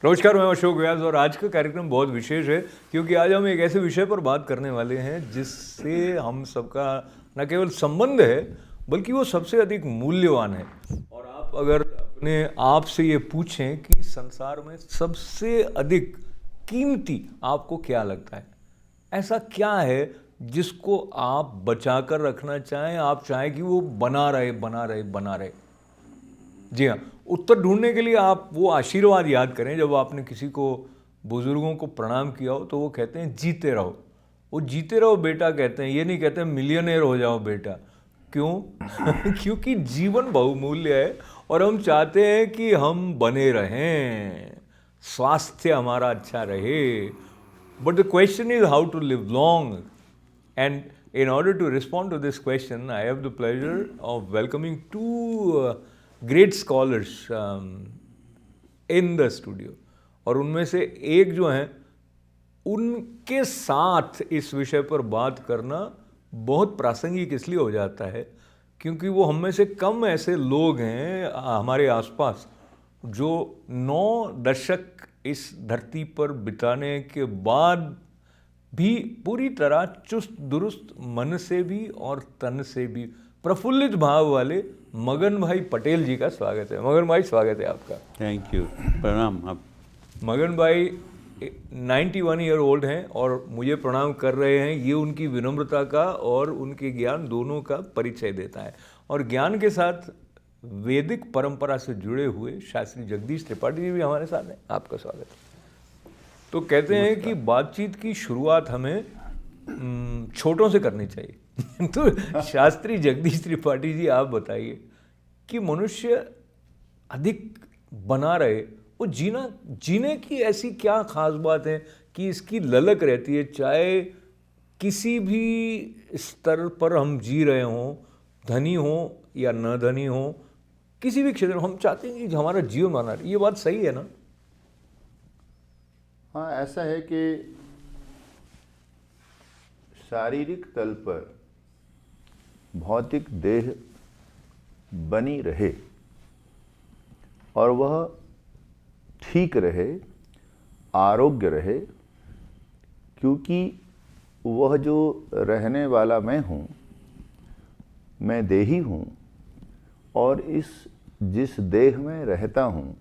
नमस्कार, मैं अशोक व्यास और आज का कार्यक्रम बहुत विशेष है क्योंकि आज हम एक ऐसे विषय पर बात करने वाले हैं जिससे हम सबका न केवल संबंध है बल्कि वो सबसे अधिक मूल्यवान है। और आप अगर अपने आप से ये पूछें कि संसार में सबसे अधिक कीमती आपको क्या लगता है, ऐसा क्या है जिसको आप बचा कर रखना चाहें, आप चाहें कि वो बना रहे बना रहे बना रहे। जी हाँ, उत्तर ढूंढने के लिए आप वो आशीर्वाद याद करें जब आपने किसी को, बुजुर्गों को प्रणाम किया हो तो वो कहते हैं जीते रहो। वो जीते रहो बेटा कहते हैं, ये नहीं कहते मिलियनेयर हो जाओ बेटा। क्यों? क्योंकि जीवन बहुमूल्य है और हम चाहते हैं कि हम बने रहें, स्वास्थ्य हमारा अच्छा रहे। But the question is how to live long. And in order to respond to this question, I have the pleasure of welcoming two great scholars in the studio. और उनमें से एक जो हैं, उनके साथ इस विषय पर बात करना बहुत प्रासंगिक इसलिए हो जाता है क्योंकि वो हम में से कम ऐसे लोग हैं हमारे आसपास जो 9 दशक इस धरती पर बिताने के बाद भी पूरी तरह चुस्त दुरुस्त मन से भी और तन से भी प्रफुल्लित भाव वाले मगन भाई पटेल जी का स्वागत है। मगन भाई स्वागत है आपका। थैंक यू, प्रणाम। आप मगन भाई 91 ईयर ओल्ड हैं और मुझे प्रणाम कर रहे हैं। ये उनकी विनम्रता का और उनके ज्ञान दोनों का परिचय देता है। और ज्ञान के साथ वैदिक परंपरा से जुड़े हुए शास्त्री जगदीश त्रिपाठी जी भी हमारे साथ हैं। आपका स्वागत है। तो कहते हैं कि बातचीत की शुरुआत हमें छोटों से करनी चाहिए। तो शास्त्री जगदीश त्रिपाठी जी, आप बताइए कि मनुष्य अधिक बना रहे, वो जीने की ऐसी क्या खास बात है कि इसकी ललक रहती है, चाहे किसी भी स्तर पर हम जी रहे हों, धनी हो या न धनी हो, किसी भी क्षेत्र में हम चाहते हैं कि हमारा जीवन बना रहे। ये बात सही है ना? हाँ, ऐसा है कि शारीरिक तल पर भौतिक देह बनी रहे और वह ठीक रहे, आरोग्य रहे, क्योंकि वह जो रहने वाला मैं हूँ, मैं देही हूँ और जिस देह में रहता हूँ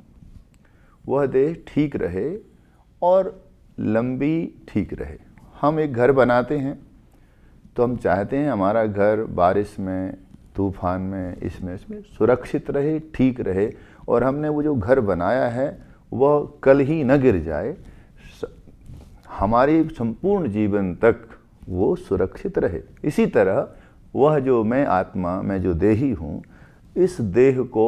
वह देह ठीक रहे और लंबी ठीक रहे। हम एक घर बनाते हैं तो हम चाहते हैं हमारा घर बारिश में, तूफान में, इसमें सुरक्षित रहे, ठीक रहे और हमने वो जो घर बनाया है वह कल ही न गिर जाए, हमारे संपूर्ण जीवन तक वो सुरक्षित रहे। इसी तरह वह जो मैं आत्मा, मैं जो देही हूँ, इस देह को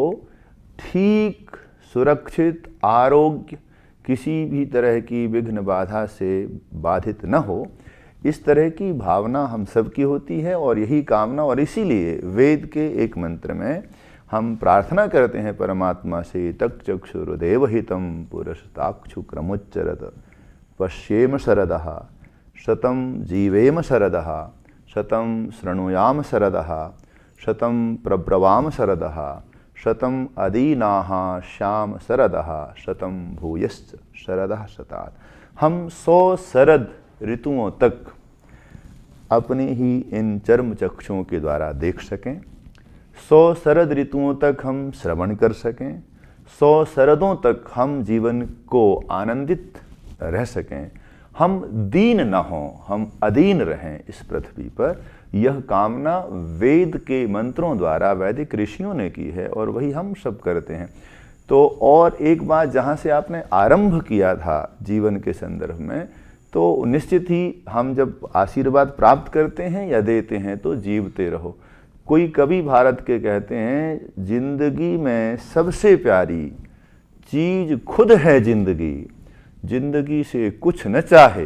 ठीक, सुरक्षित, आरोग्य, किसी भी तरह की विघ्न बाधा से बाधित न हो, इस तरह की भावना हम सब की होती है और यही कामना। और इसीलिए वेद के एक मंत्र में हम प्रार्थना करते हैं परमात्मा से, तक चक्षुरुदेव हितम पुरस्ताक्षु क्रमोच्चरत पश्येम शरदः शतम जीवेम शरदः शतम शृणुयाम शरदः शतम प्रब्रवाम शरदः शतम अदीनाः श्याम शरदः शतम भूयश्च शरदः शतात्। हम 100 शरद ऋतुओं तक अपने ही इन चर्म चक्षुओं के द्वारा देख सकें, 100 शरद ऋतुओं तक हम श्रवण कर सकें, 100 शरदों तक हम जीवन को आनंदित रह सकें, हम दीन न हों, हम अधीन रहें इस पृथ्वी पर। यह कामना वेद के मंत्रों द्वारा वैदिक ऋषियों ने की है और वही हम सब करते हैं। तो और एक बात, जहाँ से आपने आरंभ किया था जीवन के संदर्भ में, तो निश्चित ही हम जब आशीर्वाद प्राप्त करते हैं या देते हैं तो जीवते रहो। कोई कवि भारत के कहते हैं, जिंदगी में सबसे प्यारी चीज खुद है जिंदगी, जिंदगी से कुछ न चाहे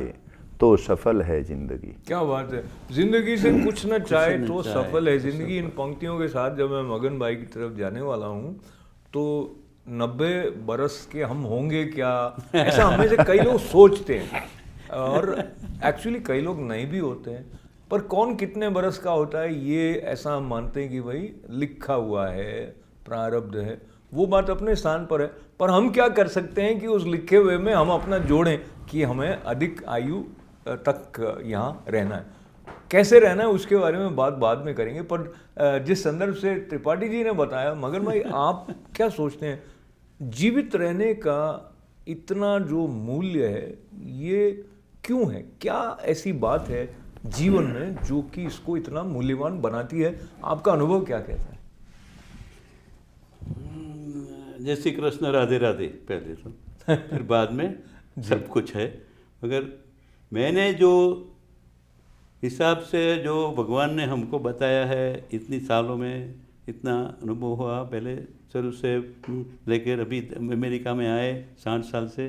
तो सफल है जिंदगी। क्या बात है, जिंदगी से कुछ न चाहे तो सफल है जिंदगी। इन पंक्तियों के साथ जब मैं मगन भाई की तरफ जाने वाला हूँ तो 90 बरस के हम होंगे क्या, ऐसा हमें से कई लोग सोचते हैं और एक्चुअली कई लोग नहीं भी होते हैं। पर कौन कितने बरस का होता है ये ऐसा हम मानते हैं कि भाई लिखा हुआ है, प्रारब्ध है, वो बात अपने स्थान पर है, पर हम क्या कर सकते हैं कि उस लिखे हुए में हम अपना जोड़ें कि हमें अधिक आयु तक यहाँ रहना है। कैसे रहना है उसके बारे में बात बाद में करेंगे, पर जिस संदर्भ से त्रिपाठी जी ने बताया, मगन भाई आप क्या सोचते हैं जीवित रहने का इतना जो मूल्य है ये क्यों है? क्या ऐसी बात है जीवन में जो कि इसको इतना मूल्यवान बनाती है? आपका अनुभव क्या कहता है? जय श्री कृष्ण, राधे राधे पहले तो, फिर बाद में सब कुछ है। मगर मैंने जो हिसाब से जो भगवान ने हमको बताया है इतनी सालों में, इतना अनुभव हुआ, पहले शुरू से लेकर अभी अमेरिका में आए 60 साल से,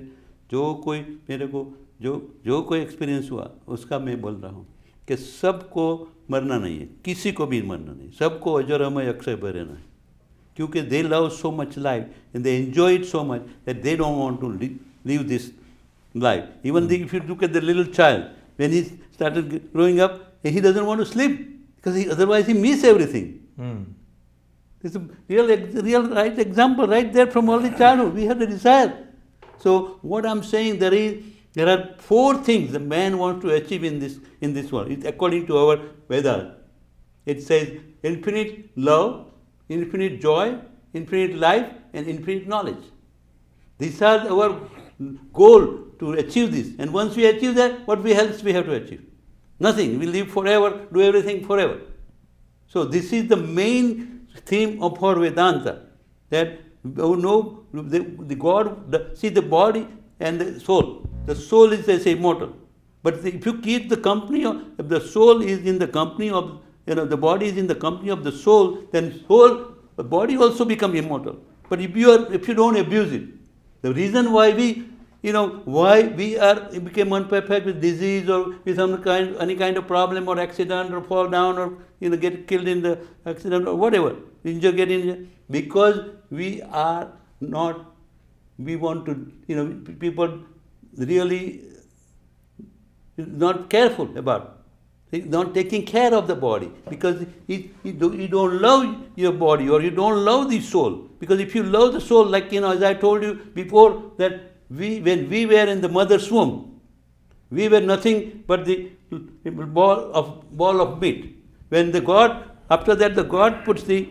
जो कोई मेरे को जो कोई एक्सपीरियंस हुआ उसका मैं बोल रहा हूँ कि सबको मरना नहीं है, किसी को भी मरना नहीं, सबको अजरमय अक्षय भय रहना है। क्योंकि they love so much life and they enjoy it so much that they don't want to live this life. Even if you look at the little child, when he started growing up, he doesn't want to sleep because otherwise he miss everything. It's a real right example right there from early childhood. We have the desire. So what I'm saying, there are 4 things the man wants to achieve in this world. It's according to our Vedas. It says infinite love, infinite joy, infinite life, and infinite knowledge. These are our goal to achieve this. And once we achieve that, what else we have to achieve? Nothing. We live forever, do everything forever. So this is the main theme of our Vedanta. That the God, see the body and the soul. The soul is, they say, immortal. But if you keep the company of, if the soul is in the company of, the body is in the company of the soul, then the body also become immortal. But if you don't abuse it, the reason why we became unperfect with disease or with any kind of problem or accident or fall down or get killed in the accident or whatever, get injured, because we want to, people really not careful about, not taking care of the body, because you don't love your body or you don't love the soul. Because if you love the soul, like as I told you before, that when we were in the mother's womb, we were nothing but the ball of meat. When after that the God puts the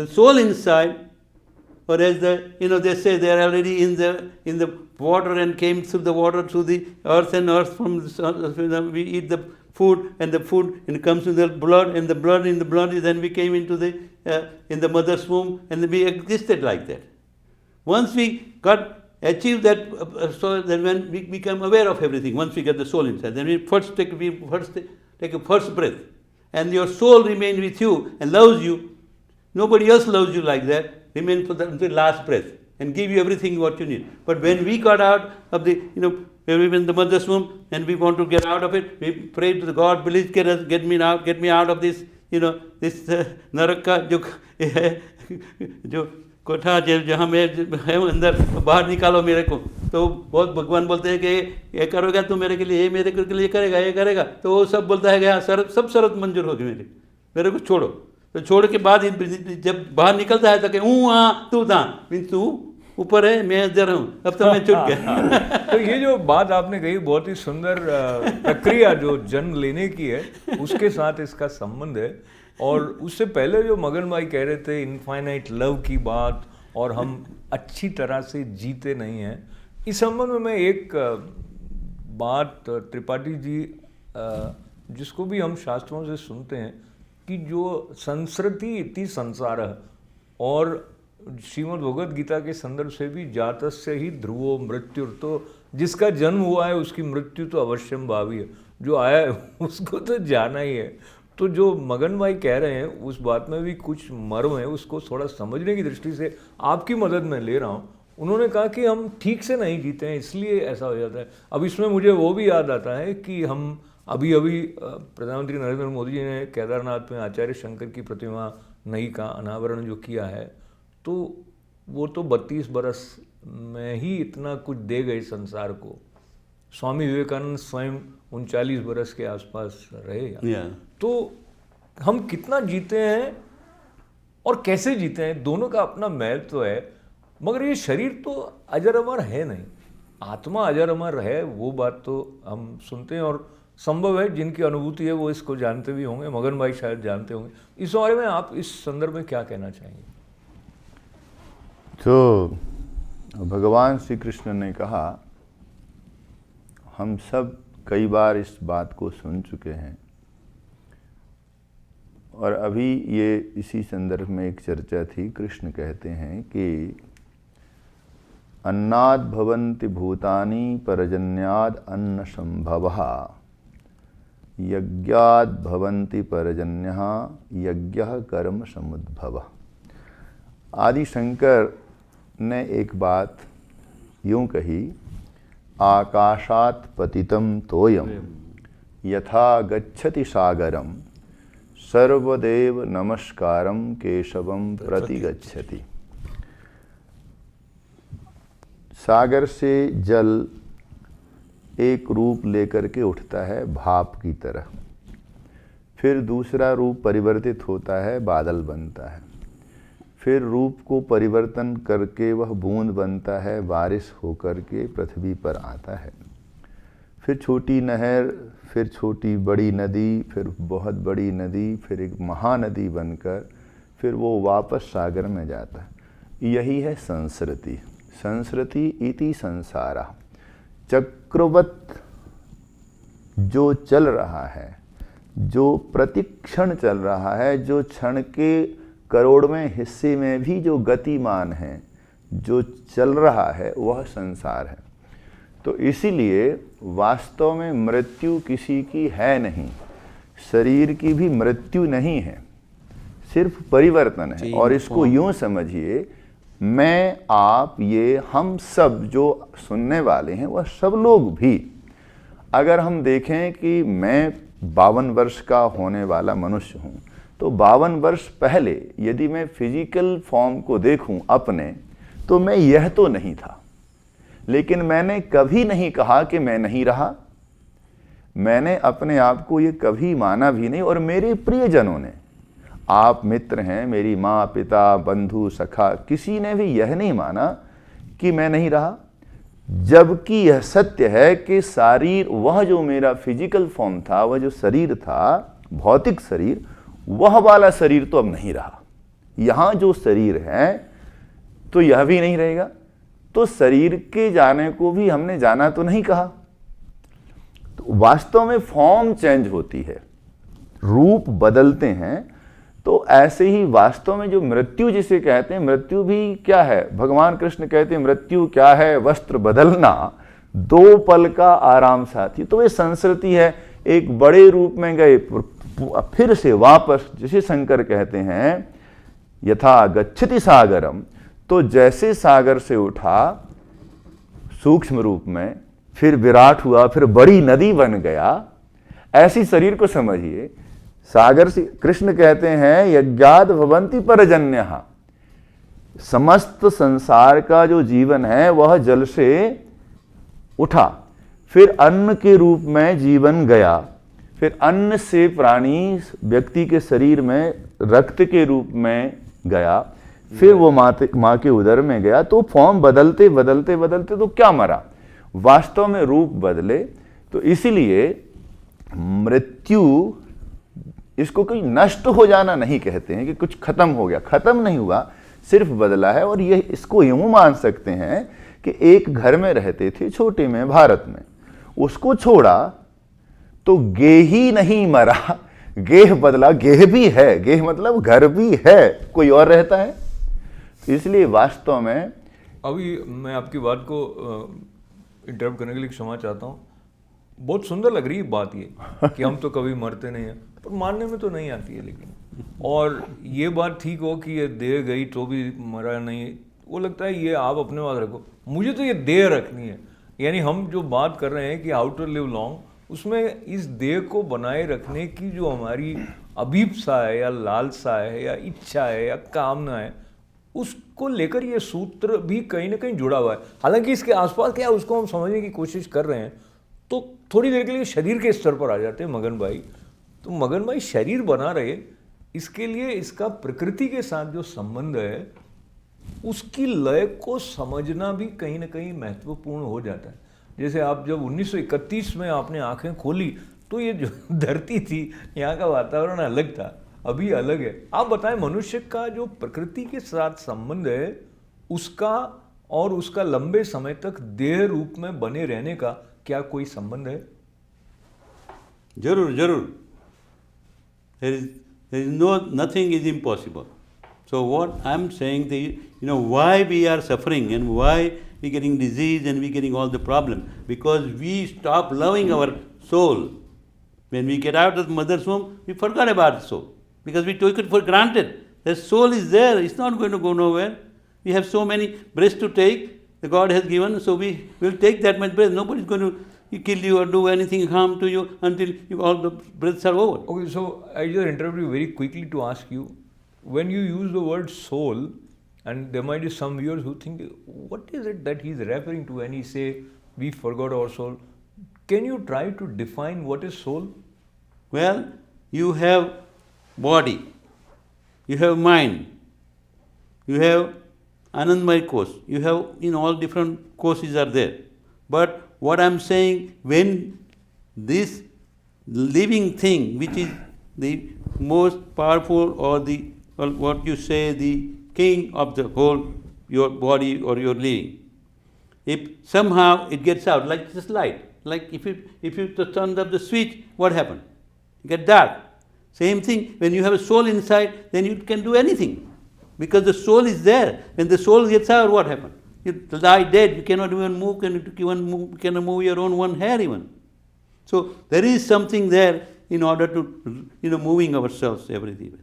soul inside, or as they say they are already in the water and came through the water through the earth, and earth from the sun, we eat the food, and the food comes in the blood, and the blood in the blood, then we came into in the mother's womb, and we existed like that. Once we achieve that, so then when we become aware of everything, once we get the soul inside, then we first take a first breath, and your soul remains with you and loves you. Nobody else loves you like that. Remain for the last breath and give you everything what you need. But when we got out of the, when we were in the mother's womb and we want to get out of it, we pray to the God, please get me out of this, this नरक का जो कोठा जहाँ मैं है अंदर, बाहर निकालो मेरे को। तो बहुत भगवान बोलते हैं कि ये करोगा तो मेरे के लिए, ये मेरे के लिए करेगा, ये करेगा, तो वो सब बोलता है कि सब शरत मंजूर होगी मेरे को छोड़ो। तो छोड़ के बाद जब बाहर निकलता है तो कि तू ऊपर है, मैं इधर हूँ, अब तो मैं छूट गया। तो ये जो बात आपने कही बहुत ही सुंदर प्रक्रिया जो जन्म लेने की है उसके साथ इसका संबंध है। और उससे पहले जो मगन भाई कह रहे थे इनफाइनाइट लव की बात, और हम अच्छी तरह से जीते नहीं हैं, इस संबंध में मैं एक बात त्रिपाठी जी जिसको भी हम शास्त्रों से सुनते हैं कि जो संसृति इति संसार, और श्रीमद् भगवद गीता के संदर्भ से भी जातस्य ही ध्रुवो मृत्यु, तो जिसका जन्म हुआ है उसकी मृत्यु तो अवश्यम भावी है, जो आया है उसको तो जाना ही है। तो जो मगन भाई कह रहे हैं उस बात में भी कुछ मर्म है, उसको थोड़ा समझने की दृष्टि से आपकी मदद मैं ले रहा हूँ। उन्होंने कहा कि हम ठीक से नहीं जीते हैं इसलिए ऐसा हो जाता है। अब इसमें मुझे वो भी याद आता है कि हम अभी प्रधानमंत्री नरेंद्र मोदी जी ने केदारनाथ में आचार्य शंकर की प्रतिमा नई का अनावरण जो किया है, तो वो तो 32 बरस में ही इतना कुछ दे गए संसार को। स्वामी विवेकानंद स्वयं 39 बरस के आसपास रहे। तो हम कितना जीते हैं और कैसे जीते हैं, दोनों का अपना महत्व तो है। मगर ये शरीर तो अजर अमर है नहीं, आत्मा अजर अमर है, वो बात तो हम सुनते हैं और संभव है जिनकी अनुभूति है वो इसको जानते भी होंगे। मगन भाई शायद जानते होंगे। इस बारे में आप इस संदर्भ में क्या कहना चाहेंगे? तो भगवान श्री कृष्ण ने कहा, हम सब कई बार इस बात को सुन चुके हैं और अभी ये इसी संदर्भ में एक चर्चा थी। कृष्ण कहते हैं कि अन्नाद भवन्ति भूतानि परजन्याद अन्न संभवः, यज्ञाद भवन्ति परजन्यः यज्ञः कर्म समुद्भवः। आदि शंकर ने एक बात यूं कही, आकाशात् पतितं तोयं यथा गच्छति सागरं सर्वदेव नमस्कारं केशवं प्रति गच्छति। सागर से जल एक रूप लेकर के उठता है भाप की तरह, फिर दूसरा रूप परिवर्तित होता है, बादल बनता है, फिर रूप को परिवर्तन करके वह बूंद बनता है, बारिश होकर के पृथ्वी पर आता है, फिर छोटी नहर, फिर छोटी बड़ी नदी, फिर बहुत बड़ी नदी, फिर एक महानदी बनकर फिर वो वापस सागर में जाता है। यही है संस्कृति। संस्कृति इति संसारा। चक्रवत जो चल रहा है, जो प्रतिक्षण चल रहा है, जो क्षण के करोड़वें हिस्से में भी जो गतिमान है, जो चल रहा है, वह संसार है। तो इसीलिए वास्तव में मृत्यु किसी की है नहीं, शरीर की भी मृत्यु नहीं है, सिर्फ परिवर्तन है। और इसको यूं समझिए, मैं, आप, ये, हम सब जो सुनने वाले हैं, वह सब लोग भी, अगर हम देखें कि मैं 52 वर्ष का होने वाला मनुष्य हूँ, तो 52 वर्ष पहले यदि मैं फिजिकल फॉर्म को देखूं अपने, तो मैं यह तो नहीं था। लेकिन मैंने कभी नहीं कहा कि मैं नहीं रहा, मैंने अपने आप को ये कभी माना भी नहीं। और मेरे प्रियजनों ने, आप मित्र हैं, मेरी माँ, पिता, बंधु, सखा, किसी ने भी यह नहीं माना कि मैं नहीं रहा। जबकि यह सत्य है कि शरीर, वह जो मेरा फिजिकल फॉर्म था, वह जो शरीर था, भौतिक शरीर, वह वाला शरीर तो अब नहीं रहा। यहाँ जो शरीर है तो यह भी नहीं रहेगा। तो शरीर के जाने को भी हमने जाना तो नहीं कहा। तो वास्तव में फॉर्म चेंज होती है, रूप बदलते हैं। तो ऐसे ही वास्तव में जो मृत्यु जिसे कहते हैं, मृत्यु भी क्या है? भगवान कृष्ण कहते हैं मृत्यु क्या है? वस्त्र बदलना, 2 पल का आराम साथी। तो ये संस्कृति है। एक बड़े रूप में गए, फिर से वापस, जिसे शंकर कहते हैं यथा गच्छति सागरम, तो जैसे सागर से उठा सूक्ष्म रूप में, फिर विराट हुआ, फिर बड़ी नदी बन गया, ऐसी शरीर को समझिए। सागर से कृष्ण कहते हैं यज्ञाद भवन्ति परजन्यः, समस्त संसार का जो जीवन है वह जल से उठा, फिर अन्न के रूप में जीवन गया, फिर अन्न से प्राणी व्यक्ति के शरीर में रक्त के रूप में गया, फिर वो माँ के उदर में गया। तो फॉर्म बदलते बदलते बदलते तो क्या मरा? वास्तव में रूप बदले। तो इसीलिए मृत्यु, इसको कोई नष्ट हो जाना नहीं कहते हैं कि कुछ खत्म हो गया, खत्म नहीं हुआ, सिर्फ बदला है। और ये इसको यूं मान सकते हैं कि एक घर में रहते थे छोटे में, भारत में, उसको छोड़ा तो गेह ही नहीं मरा, गेह बदला, गेह भी है, गेह मतलब घर भी है, कोई और रहता है। इसलिए वास्तव में अभी मैं आपकी बात को इंटरप्ट करने के लिए क्षमा चाहता हूँ। बहुत सुंदर लग रही है बात ये कि हम तो कभी मरते नहीं हैं, पर मानने में तो नहीं आती है। लेकिन और ये बात ठीक हो कि ये देह गई तो भी मरा नहीं, वो लगता है ये आप अपने पास रखो। मुझे तो ये देह रखनी है। यानी हम जो बात कर रहे हैं कि हाउ टू लिव लॉन्ग, उसमें इस देह को बनाए रखने की जो हमारी अभीप्सा है या लालसा है या इच्छा है या कामना है, उसको लेकर ये सूत्र भी कहीं ना कहीं जुड़ा हुआ है। हालांकि इसके आसपास क्या है उसको हम समझने की कोशिश कर रहे हैं। तो थोड़ी देर के लिए शरीर के स्तर पर आ जाते हैं मगन भाई। तो मगन भाई शरीर बना रहे, इसके लिए इसका प्रकृति के साथ जो संबंध है उसकी लय को समझना भी कहीं ना कहीं महत्वपूर्ण हो जाता है। जैसे आप जब 1931 में आपने आंखें खोली तो ये जो धरती थी, यहाँ का वातावरण अलग था, अभी अलग है। आप बताएं, मनुष्य का जो प्रकृति के साथ संबंध है उसका और उसका लंबे समय तक देह रूप में बने रहने का क्या कोई संबंध है? जरूर जरूर। there is nothing is impossible. So what I'm saying, why we are suffering and why we getting disease and we getting all the problem, because we stop loving our soul. When we get out of the mother's womb, we forgot about the soul because we took it for granted. The soul is there; it's not going to go nowhere. We have so many breaths to take. The God has given, so we will take that much breath. Nobody is going to kill you or do anything harm to you until all the breaths are over. Okay, so I just interrupt you very quickly to ask you, when you use the word soul, and there might be some viewers who think, what is it that he's referring to when he say we forgot our soul? Can you try to define what is soul? Well, you have body, you have mind, you have Anandamaya course, you have all different courses are there. But what I'm saying, when this living thing, which is the most powerful or what you say, the king of the whole, your body or your living, if somehow it gets out, like this light, like if you turn up the switch, what happened? It get dark. Same thing, when you have a soul inside, then you can do anything. Because the soul is there. When the soul gets out, what happened? You lie dead, you cannot even move, you cannot move your own one hair even. So there is something there in order to, moving ourselves everything.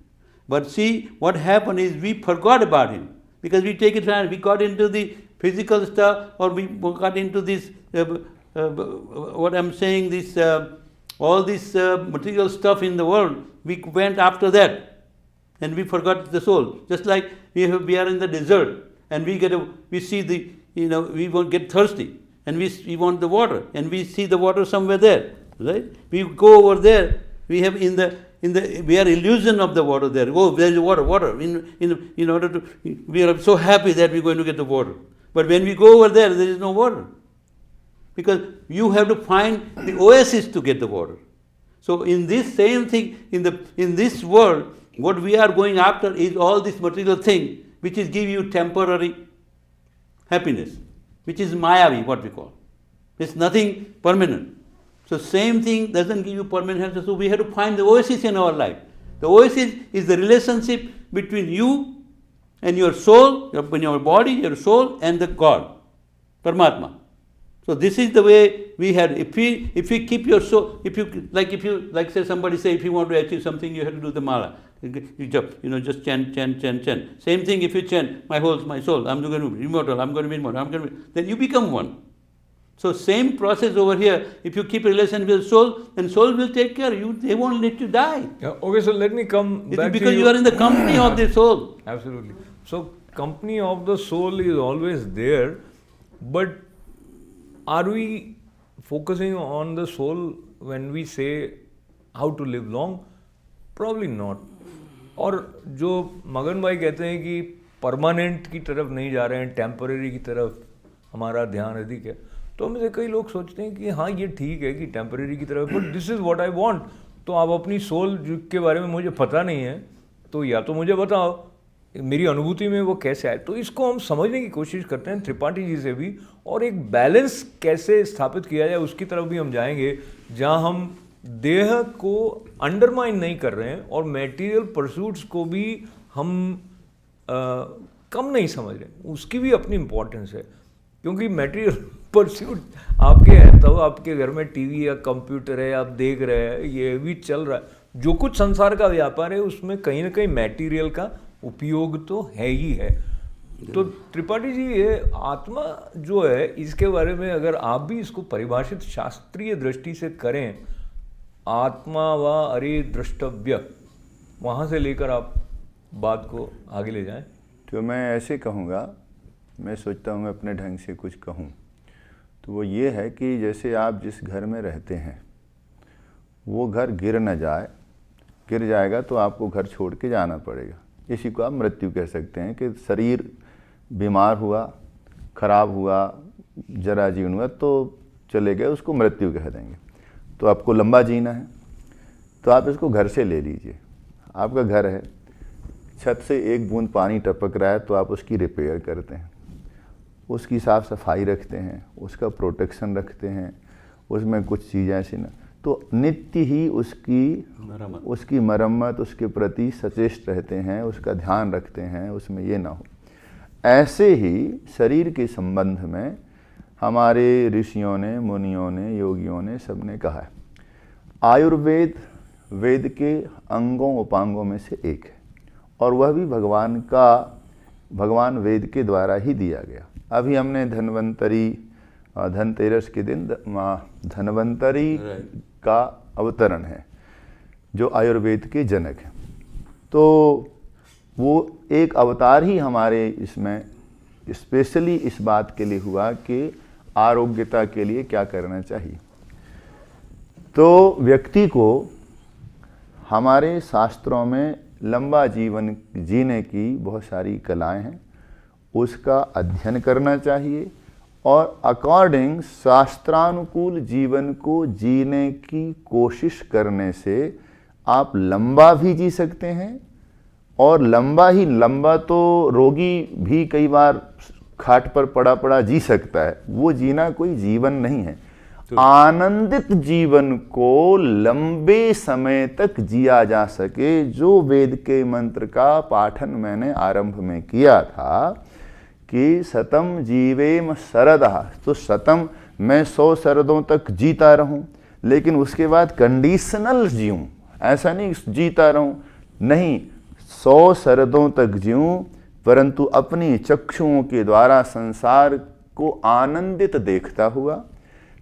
But see, what happened is we forgot about him. Because we take it for granted. We got into the physical stuff, or we got into this, what I'm saying, this all this material stuff in the world. We went after that. And we forgot the soul. Just like we are in the desert and we see the, we won't get thirsty and we want the water and we see the water somewhere there, right? We go over there. We have we are illusion of the water there. Oh, there is water. In order to, we are so happy that we're going to get the water. But when we go over there is no water, because you have to find the oasis to get the water. So in this same thing, in this world, what we are going after is all this material thing, which is give you temporary happiness, which is Mayavi, what we call. It's nothing permanent. So same thing doesn't give you permanent happiness. So we have to find the oasis in our life. The oasis is the relationship between you and your soul, your body, your soul, and the God, Paramatma. So this is the way we had. If we keep your soul, like say somebody say, if you want to achieve something, you have to do the mala. You just chant. Same thing if you chant, my soul, I'm going to be immortal, I'm going to be immortal, then you become one. So same process over here. If you keep relation with soul, then soul will take care of you. They won't let you die. Yeah, okay, so let me come back because you are in the company of the soul. Absolutely. So company of the soul is always there, but are we focusing on the soul when we say how to live long? Probably not. और जो मगन भाई कहते हैं कि permanent की तरफ नहीं जा रहे हैं, टेम्परेरी की तरफ हमारा ध्यान अधिक है, तो हम से कई लोग सोचते हैं कि हाँ ये ठीक है कि टेम्परेरी की तरफ, but this is what I want. तो आप अपनी सोल के बारे में मुझे पता नहीं है, तो या तो मुझे बताओ मेरी अनुभूति में वो कैसे आए। तो इसको हम समझने की कोशिश करते हैं त्रिपाठी जी से भी, और एक बैलेंस कैसे स्थापित किया जाए उसकी तरफ भी हम जाएंगे, जहाँ हम देह को अंडरमाइन नहीं कर रहे हैं और मटेरियल परसूट्स को भी हम कम नहीं समझ रहे, उसकी भी अपनी इम्पोर्टेंस है। क्योंकि मटेरियल परसूट आपके हैं, तब आपके घर में टीवी या कंप्यूटर है, आप देख रहे हैं, ये भी चल रहा है, जो कुछ संसार का व्यापार है उसमें कहीं ना कहीं मटेरियल का उपयोग तो है ही है। तो त्रिपाठी जी, ये आत्मा जो है इसके बारे में अगर आप भी इसको परिभाषित शास्त्रीय दृष्टि से करें, आत्मा व अरे द्रष्टव्य, वहाँ से लेकर आप बात को आगे ले जाएं। तो मैं ऐसे कहूँगा, मैं सोचता हूँ मैं अपने ढंग से कुछ कहूँ तो वो ये है कि जैसे आप जिस घर में रहते हैं वो घर गिर न जाए, गिर जाएगा तो आपको घर छोड़ के जाना पड़ेगा। इसी को आप मृत्यु कह सकते हैं कि शरीर बीमार हुआ, खराब हुआ, जरा जीर्ण हुआ तो चले गए, उसको मृत्यु कह देंगे। तो आपको लंबा जीना है तो आप इसको घर से ले लीजिए। आपका घर है, छत से एक बूंद पानी टपक रहा है तो आप उसकी रिपेयर करते हैं, उसकी साफ़ सफाई रखते हैं, उसका प्रोटेक्शन रखते हैं, उसमें कुछ चीज़ें ऐसी ना, तो नित्य ही उसकी मरम्मत, उसके प्रति सचेष्ट रहते हैं, उसका ध्यान रखते हैं, उसमें ये ना हो। ऐसे ही शरीर के संबंध में हमारे ऋषियों ने, मुनियों ने, योगियों ने, सबने कहा है। आयुर्वेद वेद के अंगों उपांगों में से एक है और वह भी भगवान वेद के द्वारा ही दिया गया। अभी हमने धनतेरस के दिन धन्वंतरी का अवतरण है जो आयुर्वेद के जनक हैं। तो वो एक अवतार ही हमारे इसमें स्पेशली इस बात के लिए हुआ कि आरोग्यता के लिए क्या करना चाहिए। तो व्यक्ति को हमारे शास्त्रों में लंबा जीवन जीने की बहुत सारी कलाएं हैं, उसका अध्ययन करना चाहिए और अकॉर्डिंग शास्त्रानुकूल जीवन को जीने की कोशिश करने से आप लंबा भी जी सकते हैं। और लंबा तो रोगी भी कई बार खाट पर पड़ा पड़ा जी सकता है, वो जीना कोई जीवन नहीं है। आनंदित जीवन को लंबे समय तक जिया जा सके, जो वेद के मंत्र का पाठन मैंने आरंभ में किया था कि शतम जीवेम शरदः, तो शतम मैं 100 शरदों तक जीता रहूं, लेकिन उसके बाद कंडीशनल जीऊं, ऐसा नहीं जीता रहूं, नहीं 100 शरदों तक जीऊं, परंतु अपनी चक्षुओं के द्वारा संसार को आनंदित देखता हुआ,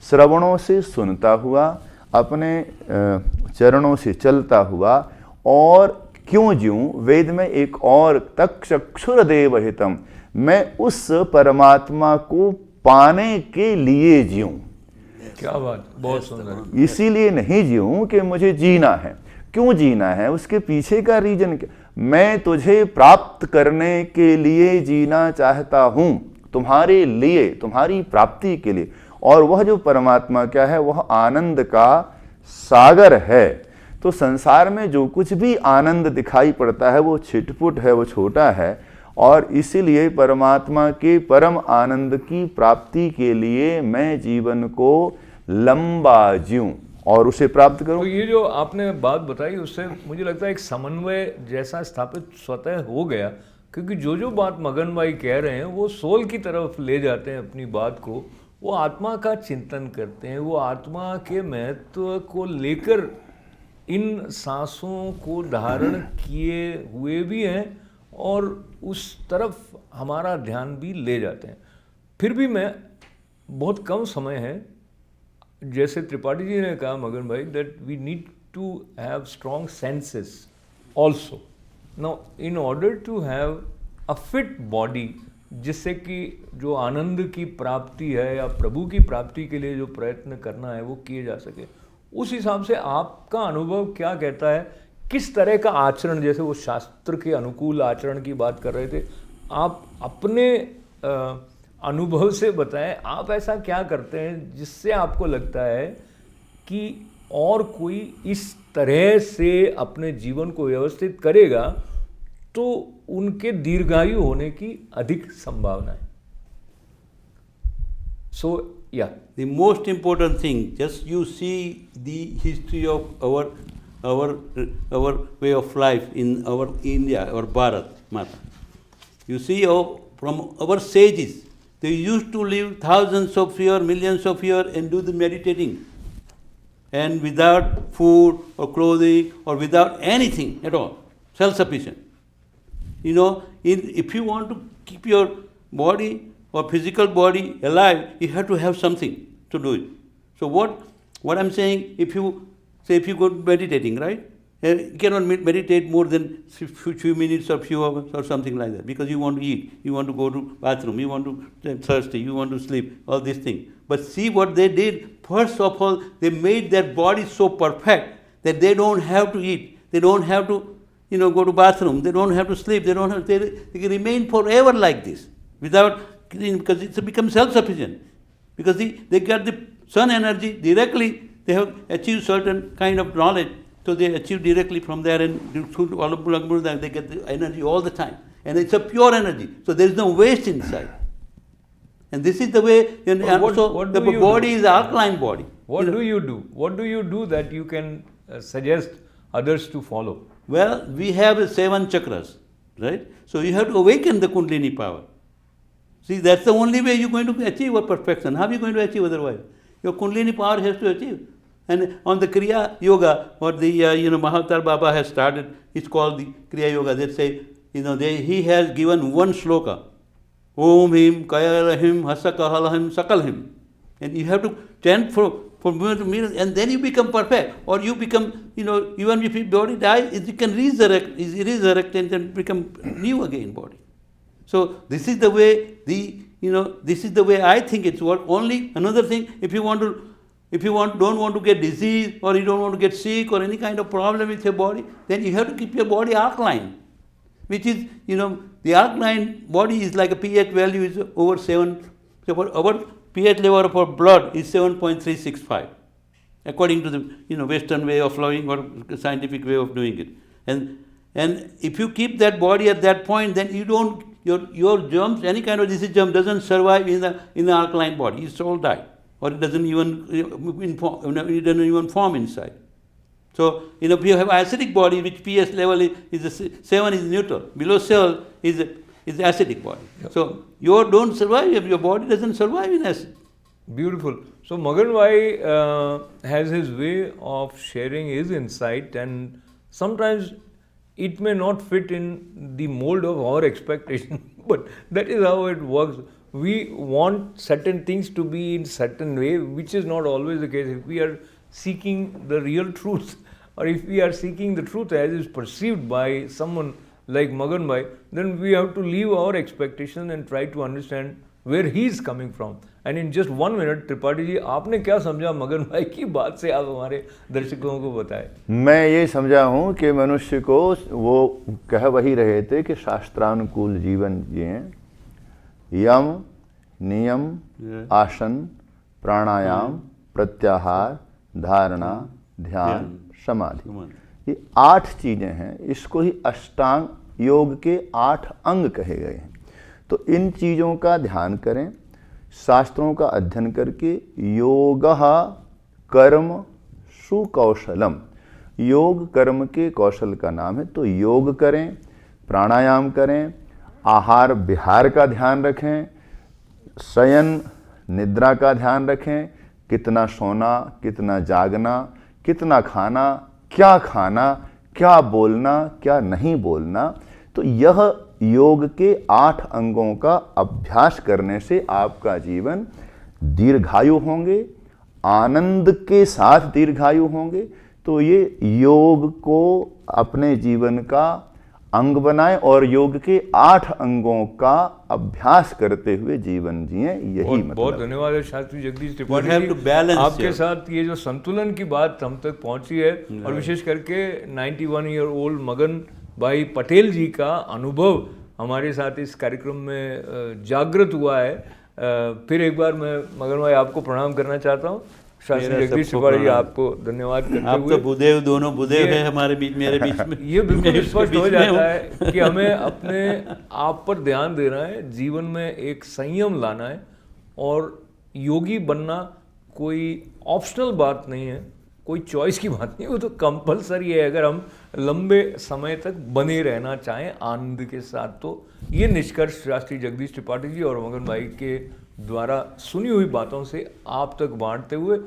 श्रवणों से सुनता हुआ, अपने चरणों से चलता हुआ। और क्यों जीऊं? वेद में एक और तक चक्षुर्देव हितम, मैं उस परमात्मा को पाने के लिए जीऊं। क्या बात, बहुत सुंदर। इसीलिए नहीं जीऊं कि मुझे जीना है। क्यों जीना है? उसके पीछे का रीजन क्या? मैं तुझे प्राप्त करने के लिए जीना चाहता हूं, तुम्हारे लिए, तुम्हारी प्राप्ति के लिए। और वह जो परमात्मा क्या है? वह आनंद का सागर है। तो संसार में जो कुछ भी आनंद दिखाई पड़ता है वो छिटपुट है, वो छोटा है। और इसीलिए परमात्मा के परम आनंद की प्राप्ति के लिए मैं जीवन को लंबा जीऊं और उसे प्राप्त करूं। तो ये जो आपने बात बताई उससे मुझे लगता है एक समन्वय जैसा स्थापित स्वतः हो गया, क्योंकि जो बात मगन भाई कह रहे हैं वो सोल की तरफ ले जाते हैं अपनी बात को, वो आत्मा का चिंतन करते हैं, वो आत्मा के महत्व को लेकर इन सांसों को धारण किए हुए भी हैं और उस तरफ हमारा ध्यान भी ले जाते हैं। फिर भी मैं बहुत कम समय है, जैसे त्रिपाठी जी ने कहा Magan bhai, that we need to have strong senses also. Now in order to have a fit body, जिससे कि जो आनंद की प्राप्ति है या प्रभु की प्राप्ति के लिए जो प्रयत्न करना है वो किए जा सके, उस हिसाब से आपका अनुभव क्या कहता है? किस तरह का आचरण, जैसे वो शास्त्र के अनुकूल आचरण की बात कर रहे थे, आप अपने अनुभव से बताएं, आप ऐसा क्या करते हैं जिससे आपको लगता है कि और कोई इस तरह से अपने जीवन को व्यवस्थित करेगा तो उनके दीर्घायु होने की अधिक संभावना है? So yeah, the most important thing, just you see the history of our way of life in our India, our Bharat Mata. You see from our sages, they used to live thousands of years, millions of years and do the meditating, and without food or clothing or without anything at all, self-sufficient. You know, if you want to keep your body or physical body alive, you have to have something to do it. So what I'm saying, if you go meditating, right? You cannot meditate more than few minutes or few hours or something like that, because you want to eat, you want to go to bathroom, you want to thirsty, you want to sleep, all these things. But see what they did. First of all, they made their body so perfect that they don't have to eat. They don't have to, go to bathroom. They don't have to sleep. They don't have. They can remain forever like this without, because it becomes self-sufficient. Because they get the sun energy directly. They have achieved certain kind of knowledge, so they achieve directly from there, and through all of they get the energy all the time, and it's a pure energy. So there is no waste inside. And this is the way, and what the do you body do? is alkaline body. What do you do? What do you do that you can suggest others to follow? Well, we have 7 chakras, right? So you have to awaken the Kundalini power. See, that's the only way you're going to achieve a perfection. How are you going to achieve otherwise? Your Kundalini power has to achieve. And on the Kriya Yoga, what the Mahatar Baba has started, it's called the Kriya Yoga. They say, he has given one shloka. Om Him, Kayalahim, Hasakahalahim, Sakalhim. And you have to chant for minute to minute, and then you become perfect. Or you become, even if your body dies, you can resurrect and then become new again body. So this is the way this is the way I think it's work. Only another thing, if you don't want to get disease, or you don't want to get sick or any kind of problem with your body, then you have to keep your body alkaline. Which is, the alkaline body is like a pH value is over 7. So our pH level of our blood is 7.365, according to the Western way of flowing or scientific way of doing it. And if you keep that body at that point, then you don't your germs, any kind of disease germ doesn't survive in the alkaline body. It's all die, or it doesn't even form inside. So, if you have acidic body, which pH level is 7 is neutral, below 7 is acidic body. Yep. So, you don't survive if your body doesn't survive in acid. Beautiful. So, Magan Bhai has his way of sharing his insight, and sometimes it may not fit in the mold of our expectation, but that is how it works. We want certain things to be in certain way, which is not always the case. If we are seeking the real truth, or if we are seeking the truth as is perceived by someone like Magan Bhai, then we have to leave our expectation and try to understand where he is coming from. And in just 1 minute, Tripathi ji, आपने क्या समझा मगन भाई की बात से, आप हमारे दर्शकों को बताएं। मैं ये समझा हूँ कि मनुष्य को वो कह वही रहे थे कि शास्त्रानुकूल जीवन जिए, यम, नियम, आसन, प्राणायाम, प्रत्याहार, धारणा, ध्यान, समाधि, ये 8 चीजें हैं। इसको ही अष्टांग योग के 8 अंग कहे गए हैं। तो इन चीजों का ध्यान करें, शास्त्रों का अध्ययन करके। योगः कर्म सुकौशलम, योग कर्म के कौशल का नाम है। तो योग करें, प्राणायाम करें, आहार विहार का ध्यान रखें, शयन निद्रा का ध्यान रखें, कितना सोना, कितना जागना, कितना खाना, क्या बोलना, क्या नहीं बोलना। तो यह योग के 8 अंगों का अभ्यास करने से आपका जीवन दीर्घायु होंगे, आनंद के साथ दीर्घायु होंगे। तो ये योग को अपने जीवन का अंग बनाएं और योग के 8 अंगों का अभ्यास करते हुए जीवन जिए। यही मतलब। बहुत धन्यवाद है शास्त्री जगदीश त्रिपाठी जी, आपके साथ ये जो संतुलन की बात हम तक पहुंची है, और विशेष करके 91 ईयर ओल्ड मगन भाई पटेल जी का अनुभव हमारे साथ इस कार्यक्रम में जागृत हुआ है। फिर एक बार मैं मगन भाई आपको प्रणाम करना चाहता हूँ। शास्त्री जगदीश त्रिपाठी जी, आपको धन्यवाद करते हुए। आप तो बुदेव, दोनों बुदेव हैं हमारे बीच, मेरे बीच में। ये बिल्कुल स्पष्ट हो जाता है कि हमें अपने आप पर ध्यान देना है, जीवन में एक संयम लाना है, और योगी बनना कोई ऑप्शनल बात नहीं है, कोई चॉइस की बात नहीं, वो तो कंपलसरी है अगर हम लंबे समय तक बने रहना चाहें आनंद के साथ। तो ये निष्कर्ष शास्त्री जगदीश त्रिपाठी जी और मगन भाई के द्वारा सुनी हुई बातों से आप तक बांटते हुए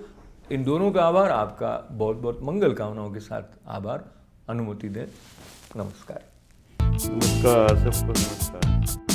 इन दोनों का आभार, आपका बहुत बहुत मंगल कामनाओं के साथ आभार। अनुमति दें। नमस्कार। नमस्कार, सबको नमस्कार।